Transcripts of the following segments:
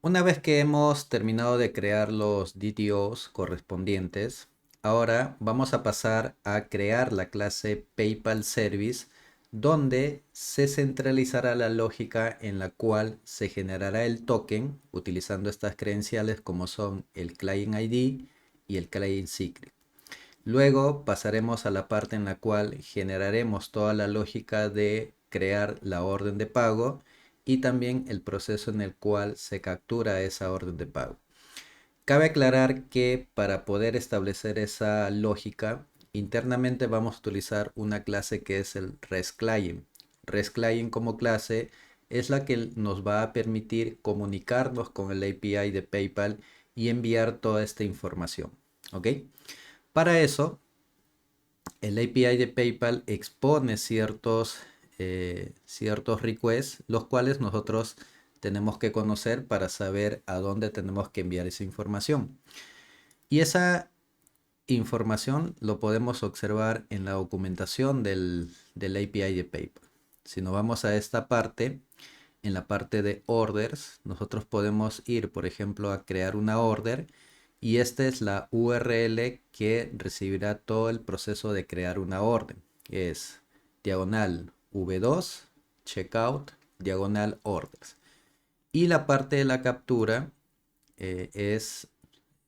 Una vez que hemos terminado de crear los DTOs correspondientes, ahora vamos a pasar a crear la clase PayPal Service, donde se centralizará la lógica en la cual se generará el token utilizando estas credenciales como son el Client ID y el Client Secret. Luego pasaremos a la parte en la cual generaremos toda la lógica de crear la orden de pago y también el proceso en el cual se captura esa orden de pago. Cabe aclarar que para poder establecer esa lógica, internamente vamos a utilizar una clase que es el REST Client. REST Client como clase es la que nos va a permitir comunicarnos con el API de PayPal y enviar toda esta información. ¿Ok? Para eso, el API de PayPal expone ciertos requests, los cuales nosotros tenemos que conocer para saber a dónde tenemos que enviar esa información. Y esa información lo podemos observar en la documentación del API de PayPal. Si nos vamos a esta parte, en la parte de orders, nosotros podemos ir, por ejemplo, a crear una order y esta es la URL que recibirá todo el proceso de crear una orden. Es diagonal v2 checkout diagonal orders. Y la parte de la captura es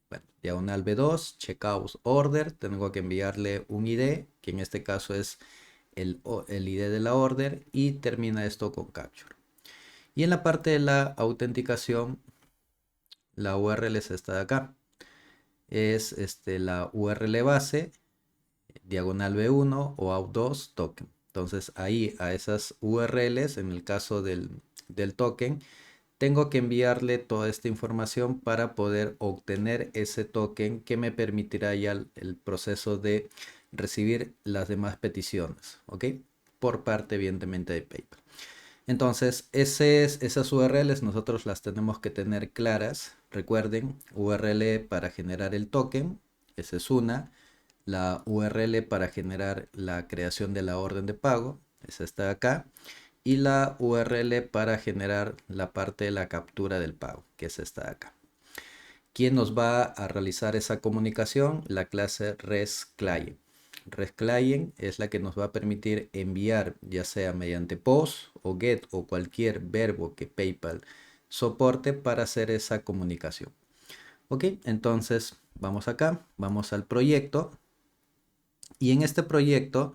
bueno, diagonal v2 checkout order. Tengo que enviarle un ID, que en este caso es el ID de la order, y termina esto con capture. Y en la parte de la autenticación, la URL es esta de acá. Es la URL base, diagonal B1 o AUT2 token. Entonces ahí a esas URLs, en el caso del token, tengo que enviarle toda esta información para poder obtener ese token que me permitirá ya el proceso de recibir las demás peticiones, ¿ok? Por parte evidentemente de PayPal. Entonces, esas URLs nosotros las tenemos que tener claras. Recuerden, URL para generar el token, esa es una. La URL para generar la creación de la orden de pago, esa está acá. Y la URL para generar la parte de la captura del pago, que es esta de acá. ¿Quién nos va a realizar esa comunicación? La clase REST Client. REST Client es la que nos va a permitir enviar, ya sea mediante POST o GET o cualquier verbo que PayPal soporte para hacer esa comunicación. Ok, entonces vamos acá, vamos al proyecto. Y en este proyecto,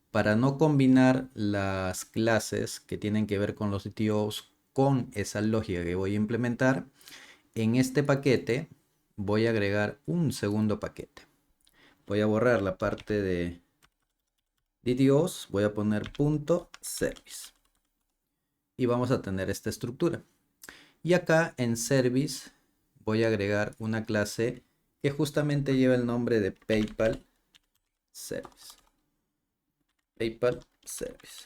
para no combinar las clases que tienen que ver con los CTOs con esa lógica que voy a implementar, en este paquete voy a agregar un segundo paquete. Voy a borrar la parte de DTOs, voy a poner punto service. Y vamos a tener esta estructura. Y acá en service voy a agregar una clase que justamente lleva el nombre de PayPal Service. PayPal Service.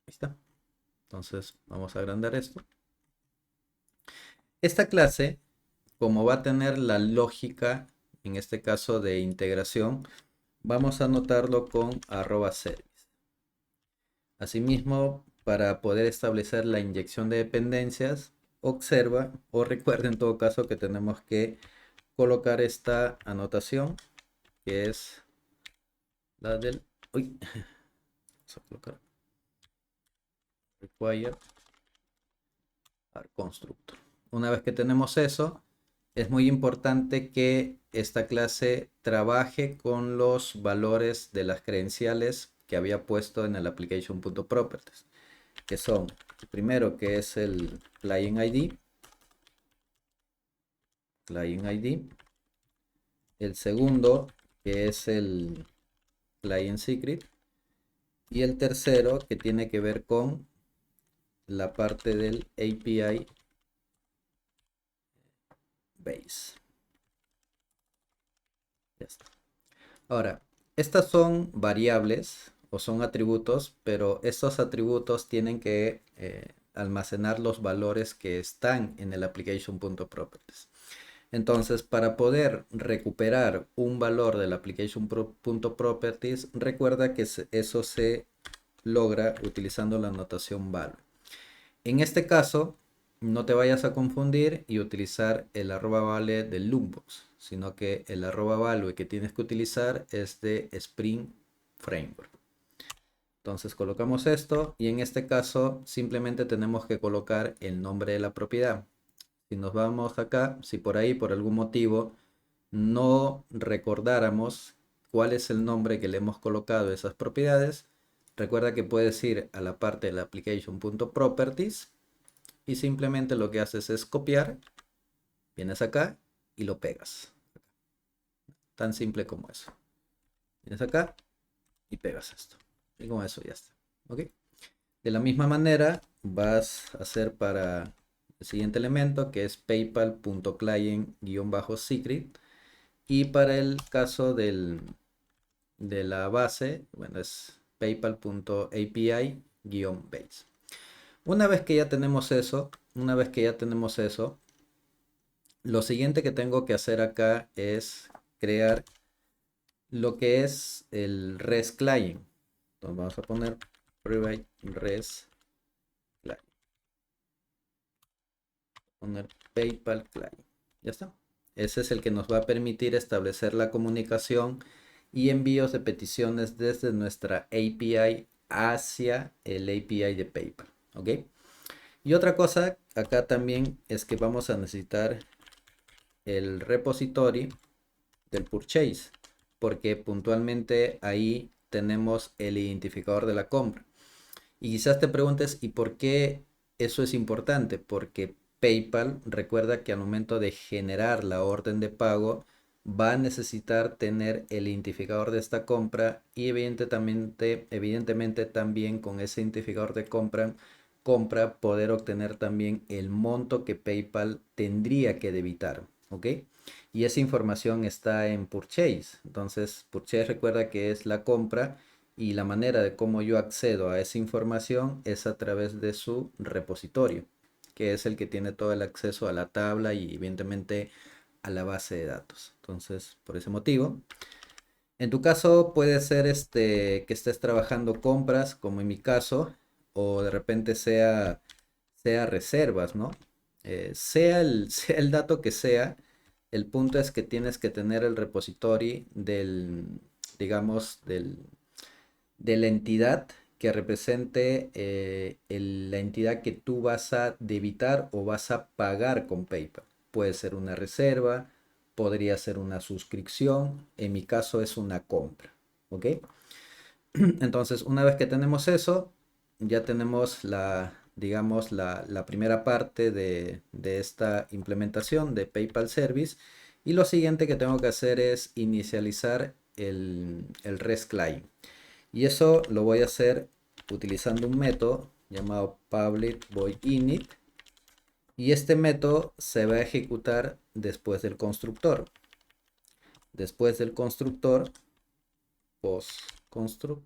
Ahí está. Entonces vamos a agrandar esto. Esta clase, como va a tener la lógica, en este caso de integración, vamos a anotarlo con @service. Asimismo, para poder establecer la inyección de dependencias, observa o recuerda en todo caso que tenemos que colocar esta anotación, que es la del... Uy, vamos a colocar require constructor. Una vez que tenemos eso, es muy importante que esta clase trabaje con los valores de las credenciales que había puesto en el application.properties, que son el primero, que es el client ID, el segundo, que es el client secret, y el tercero, que tiene que ver con la parte del API base. Ya está. Ahora, estas son variables o son atributos, pero estos atributos tienen que almacenar los valores que están en el application.properties. Entonces, para poder recuperar un valor del application.properties, recuerda que eso se logra utilizando la notación value. En este caso, no te vayas a confundir y utilizar el @value del Loombox, sino que el @value que tienes que utilizar es de Spring Framework. Entonces colocamos esto y en este caso simplemente tenemos que colocar el nombre de la propiedad. Si nos vamos acá, si por ahí por algún motivo no recordáramos cuál es el nombre que le hemos colocado a esas propiedades, recuerda que puedes ir a la parte de la application.properties y simplemente lo que haces es copiar, vienes acá y lo pegas. Tan simple como eso. Vienes acá y pegas esto. Y con eso ya está. ¿Ok? De la misma manera vas a hacer para el siguiente elemento, que es paypal.client-secret. Y para el caso de la base, bueno, es paypal.api-base. Una vez que ya tenemos eso, lo siguiente que tengo que hacer acá es crear lo que es el REST client. Entonces vamos a poner private REST client. Poner PayPal client. Ya está. Ese es el que nos va a permitir establecer la comunicación y envíos de peticiones desde nuestra API hacia el API de PayPal. ¿Ok? Y otra cosa acá también es que vamos a necesitar el repository del purchase, porque puntualmente ahí tenemos el identificador de la compra. Y quizás te preguntes, ¿y por qué eso es importante? Porque PayPal recuerda que al momento de generar la orden de pago va a necesitar tener el identificador de esta compra y evidentemente también con ese identificador de compra poder obtener también el monto que PayPal tendría que debitar, ¿ok? Y esa información está en Purchase. Entonces, Purchase recuerda que es la compra y la manera de cómo yo accedo a esa información es a través de su repositorio, que es el que tiene todo el acceso a la tabla y evidentemente a la base de datos. Entonces, por ese motivo, en tu caso puede ser que estés trabajando compras, como en mi caso, o de repente sea reservas, ¿no? Sea el dato que sea, el punto es que tienes que tener el repository digamos, de la entidad que represente la entidad que tú vas a debitar o vas a pagar con PayPal. Puede ser una reserva, podría ser una suscripción, en mi caso es una compra. ¿Ok? Entonces, una vez que tenemos eso, ya tenemos digamos, la primera parte de esta implementación de PayPal Service. Y lo siguiente que tengo que hacer es inicializar el REST client. Y eso lo voy a hacer utilizando un método llamado public void init. Y este método se va a ejecutar después del constructor. Después del constructor, post construct.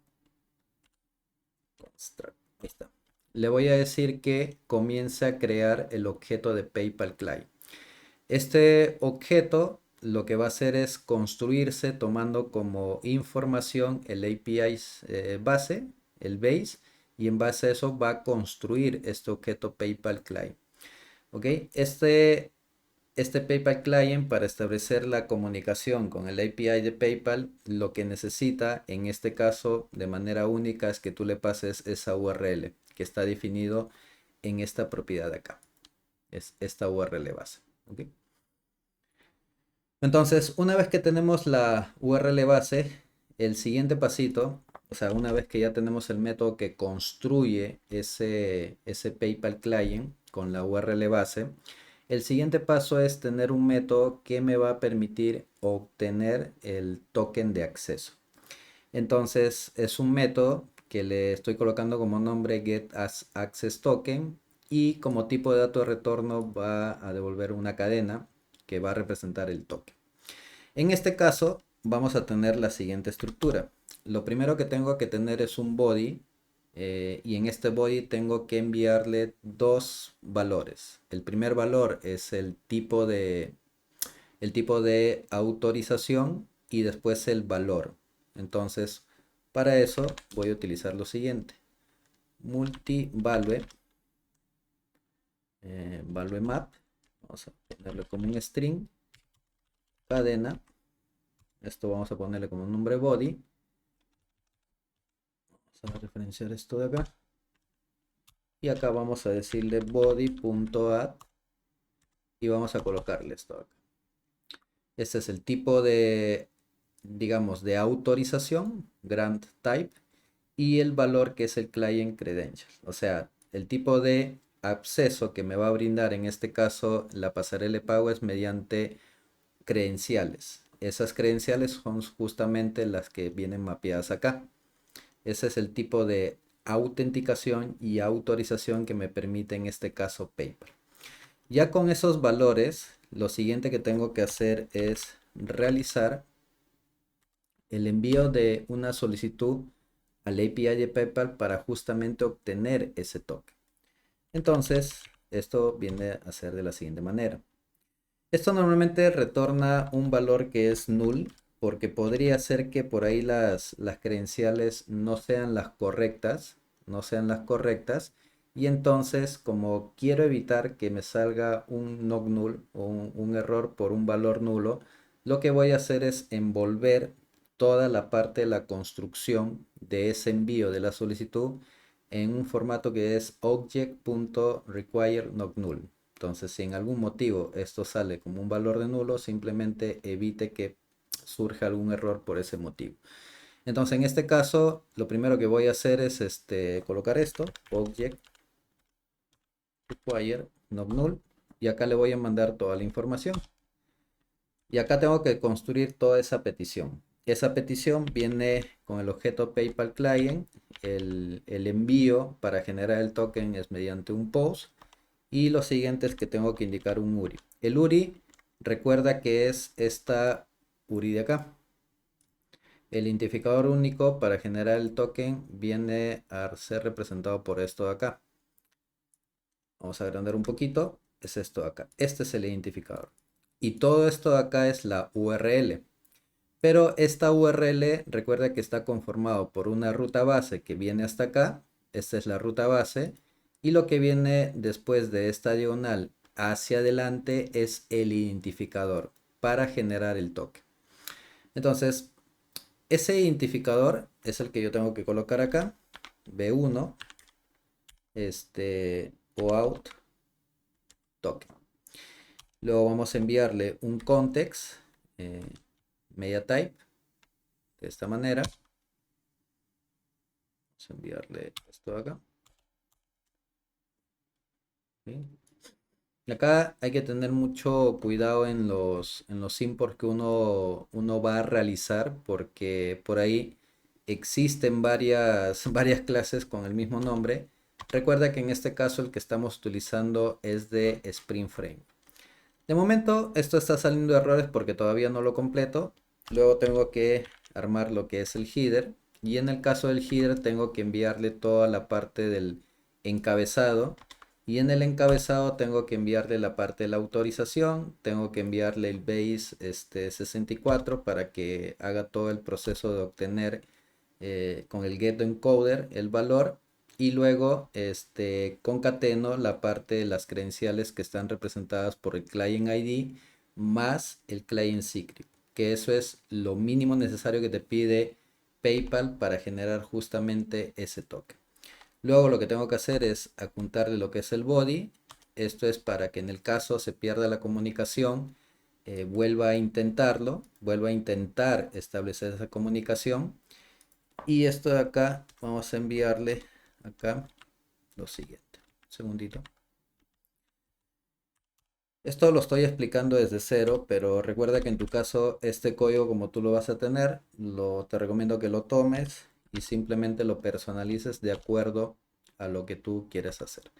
Ahí está. Le voy a decir que comience a crear el objeto de PayPal Client. Este objeto lo que va a hacer es construirse tomando como información el API base, el base, y en base a eso va a construir este objeto PayPal Client. ¿Ok? Este PayPal Client, para establecer la comunicación con el API de PayPal, lo que necesita en este caso de manera única es que tú le pases esa URL que está definido en esta propiedad de acá. Es esta URL base. ¿Ok? Entonces, una vez que tenemos la URL base, el siguiente pasito, o sea, una vez que ya tenemos el método que construye ese PayPal Client con la URL base, el siguiente paso es tener un método que me va a permitir obtener el token de acceso. Entonces, es un método que le estoy colocando como nombre getAsAccessToken y como tipo de dato de retorno va a devolver una cadena que va a representar el token. En este caso vamos a tener la siguiente estructura. Lo primero que tengo que tener es un body y en este body tengo que enviarle dos valores. El primer valor es el tipo de autorización y después el valor. Entonces, para eso voy a utilizar lo siguiente. Multivalue value map. Vamos a ponerle como un string. Cadena. Esto vamos a ponerle como un nombre body. Vamos a referenciar esto de acá. Y acá vamos a decirle body.add. Y vamos a colocarle esto acá. Este es el tipo de, digamos, de autorización, grant type, y el valor que es el client credential. O sea, el tipo de acceso que me va a brindar en este caso la pasarela de pago es mediante credenciales. Esas credenciales son justamente las que vienen mapeadas acá. Ese es el tipo de autenticación y autorización que me permite en este caso PayPal. Ya con esos valores, lo siguiente que tengo que hacer es realizar el envío de una solicitud al API de PayPal para justamente obtener ese token. Entonces, esto viene a ser de la siguiente manera. Esto normalmente retorna un valor que es null, porque podría ser que por ahí las credenciales no sean las correctas, y entonces como quiero evitar que me salga un not null o un error por un valor nulo, lo que voy a hacer es envolver toda la parte de la construcción de ese envío de la solicitud en un formato que es object.requireNotNull. Entonces, si en algún motivo esto sale como un valor de nulo, simplemente evite que surja algún error por ese motivo. Entonces, en este caso, lo primero que voy a hacer es colocar esto, object require not null, y acá le voy a mandar toda la información. Y acá tengo que construir toda esa petición. Esa petición viene con el objeto PayPal Client. El envío para generar el token es mediante un post. Y lo siguiente es que tengo que indicar un URI. El URI, recuerda que es esta URI de acá. El identificador único para generar el token viene a ser representado por esto de acá. Vamos a agrandar un poquito. Es esto de acá. Este es el identificador. Y todo esto de acá es la URL. Pero esta URL, recuerda que está conformado por una ruta base que viene hasta acá. Esta es la ruta base. Y lo que viene después de esta diagonal hacia adelante es el identificador para generar el token. Entonces, ese identificador es el que yo tengo que colocar acá. B1, OAuth token. Luego vamos a enviarle un context, media type, de esta manera. Vamos a enviarle esto de acá. ¿Sí? Y acá hay que tener mucho cuidado en los imports que uno va a realizar, porque por ahí existen varias clases con el mismo nombre. Recuerda que en este caso el que estamos utilizando es de Spring Frame. De momento esto está saliendo de errores porque todavía no lo completo. Luego tengo que armar lo que es el header. Y en el caso del header tengo que enviarle toda la parte del encabezado. Y en el encabezado tengo que enviarle la parte de la autorización. Tengo que enviarle el base 64 para que haga todo el proceso de obtener con el getEncoder el valor. Y luego concateno la parte de las credenciales que están representadas por el client ID más el client secret, que eso es lo mínimo necesario que te pide PayPal para generar justamente ese token. Luego lo que tengo que hacer es adjuntarle lo que es el body. Esto es para que en el caso se pierda la comunicación, vuelva a intentarlo, vuelva a intentar establecer esa comunicación. Y esto de acá vamos a enviarle acá lo siguiente. Un segundito. Esto lo estoy explicando desde cero, pero recuerda que en tu caso este código, como tú lo vas a tener, te recomiendo que lo tomes y simplemente lo personalices de acuerdo a lo que tú quieres hacer.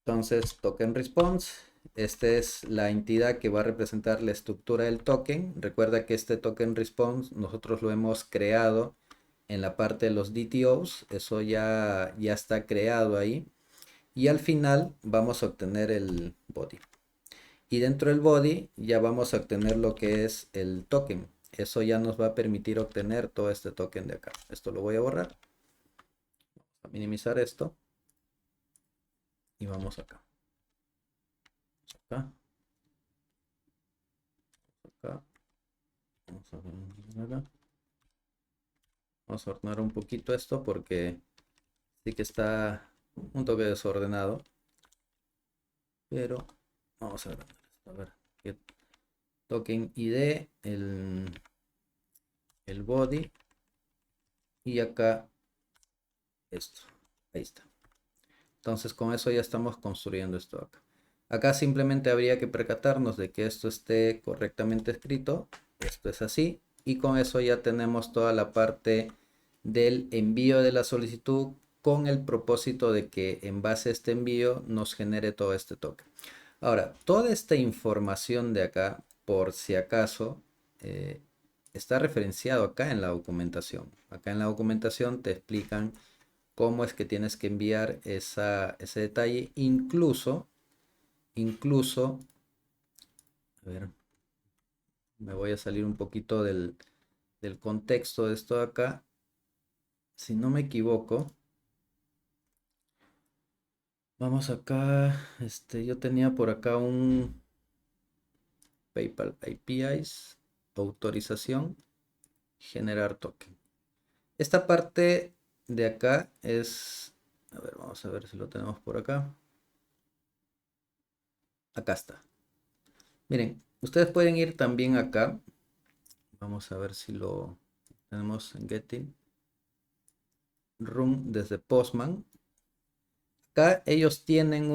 Entonces, token response. Esta es la entidad que va a representar la estructura del token. Recuerda que este token response nosotros lo hemos creado en la parte de los DTOs. Eso ya está creado ahí. Y al final vamos a obtener el body. Y dentro del body ya vamos a obtener lo que es el token. Eso ya nos va a permitir obtener todo este token de acá. Esto lo voy a borrar. Vamos a minimizar esto. y vamos acá. Acá. Acá. Vamos a ver acá. Vamos a ordenar un poquito esto porque sí que está un toque desordenado. Pero vamos a ver. A ver. ¿Qué token ID? El body. Y acá esto. Ahí está. Entonces con eso ya estamos construyendo esto acá. Acá simplemente habría que percatarnos de que esto esté correctamente escrito. Esto es así. Y con eso ya tenemos toda la parte del envío de la solicitud con el propósito de que en base a este envío nos genere todo este token. Ahora, toda esta información de acá, por si acaso, está referenciado acá en la documentación. Acá en la documentación te explican cómo es que tienes que enviar ese detalle. Incluso, a ver, me voy a salir un poquito del contexto de esto de acá. Si no me equivoco, vamos acá, yo tenía por acá un PayPal APIs, autorización, generar token. Esta parte de acá es, a ver, vamos a ver si lo tenemos por acá. Acá está. Miren, ustedes pueden ir también acá. Vamos a ver si lo tenemos en Getting. Run desde Postman. Acá ellos tienen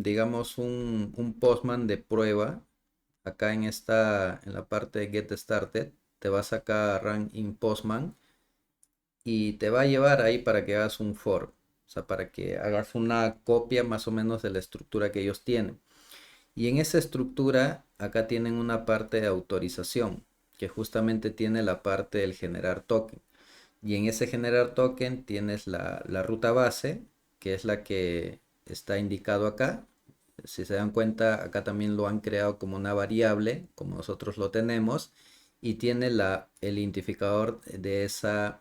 digamos, un Postman de prueba. Acá en la parte de Get Started, te vas acá a Run in Postman y te va a llevar ahí para que hagas un for. O sea, para que hagas una copia más o menos de la estructura que ellos tienen. Y en esa estructura, acá tienen una parte de autorización, que justamente tiene la parte del generar token. Y en ese generar token tienes la ruta base, que es la que está indicado acá. Si se dan cuenta, acá también lo han creado como una variable, como nosotros lo tenemos, y tiene el identificador de esa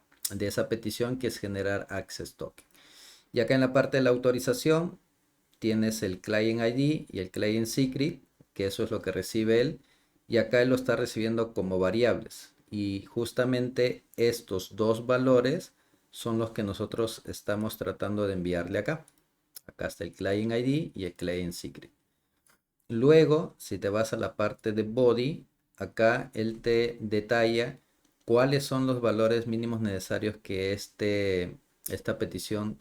petición, que es generar access token. Y acá en la parte de la autorización tienes el client ID y el client secret, que eso es lo que recibe él, y acá él lo está recibiendo como variables. Y justamente estos dos valores son los que nosotros estamos tratando de enviarle acá. Acá está el client ID y el client secret. Luego, si te vas a la parte de body, acá él te detalla cuáles son los valores mínimos necesarios que esta petición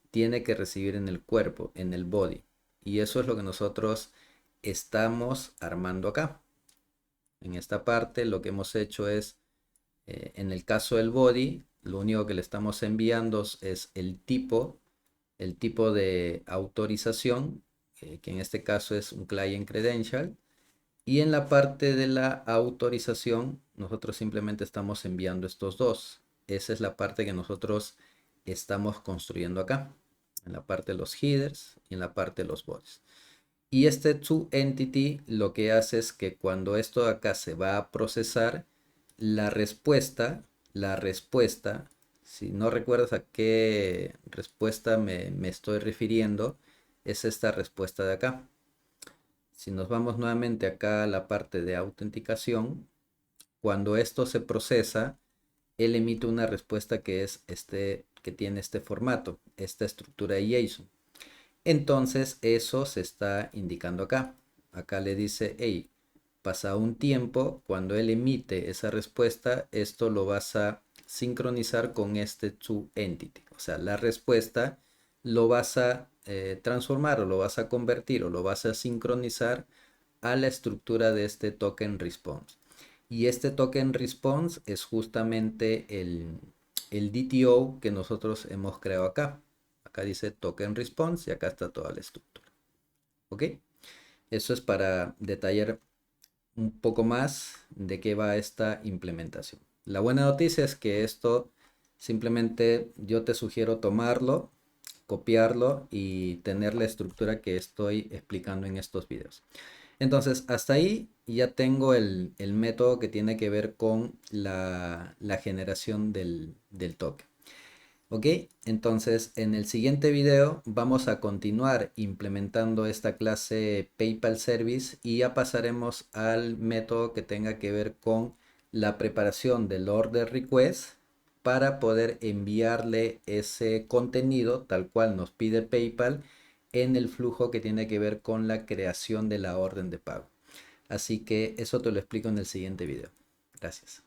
tiene que recibir en el cuerpo, en el body. Y eso es lo que nosotros estamos armando acá. En esta parte lo que hemos hecho es, en el caso del body, lo único que le estamos enviando es el tipo de autorización, que en este caso es un client credential. Y en la parte de la autorización, nosotros simplemente estamos enviando estos dos. Esa es la parte que nosotros estamos construyendo acá, en la parte de los headers y en la parte de los bodies. Y este toEntity lo que hace es que cuando esto de acá se va a procesar, la respuesta, si no recuerdas a qué respuesta me estoy refiriendo, es esta respuesta de acá. Si nos vamos nuevamente acá a la parte de autenticación, cuando esto se procesa, él emite una respuesta que tiene este formato, esta estructura de JSON. Entonces eso se está indicando acá. Acá le dice, hey, pasa un tiempo, cuando él emite esa respuesta, esto lo vas a sincronizar con este toEntity. O sea, la respuesta lo vas a transformar o lo vas a convertir o lo vas a sincronizar a la estructura de este token response. Y este token response es justamente el DTO que nosotros hemos creado acá. Acá dice token response y acá está toda la estructura. ¿Ok? Eso es para detallar un poco más de qué va esta implementación. La buena noticia es que esto simplemente yo te sugiero tomarlo, copiarlo y tener la estructura que estoy explicando en estos videos. Entonces, hasta ahí ya tengo el método que tiene que ver con la generación del token. Ok, entonces en el siguiente video vamos a continuar implementando esta clase PayPal Service y ya pasaremos al método que tenga que ver con la preparación del order request para poder enviarle ese contenido tal cual nos pide PayPal en el flujo que tiene que ver con la creación de la orden de pago. Así que eso te lo explico en el siguiente video. Gracias.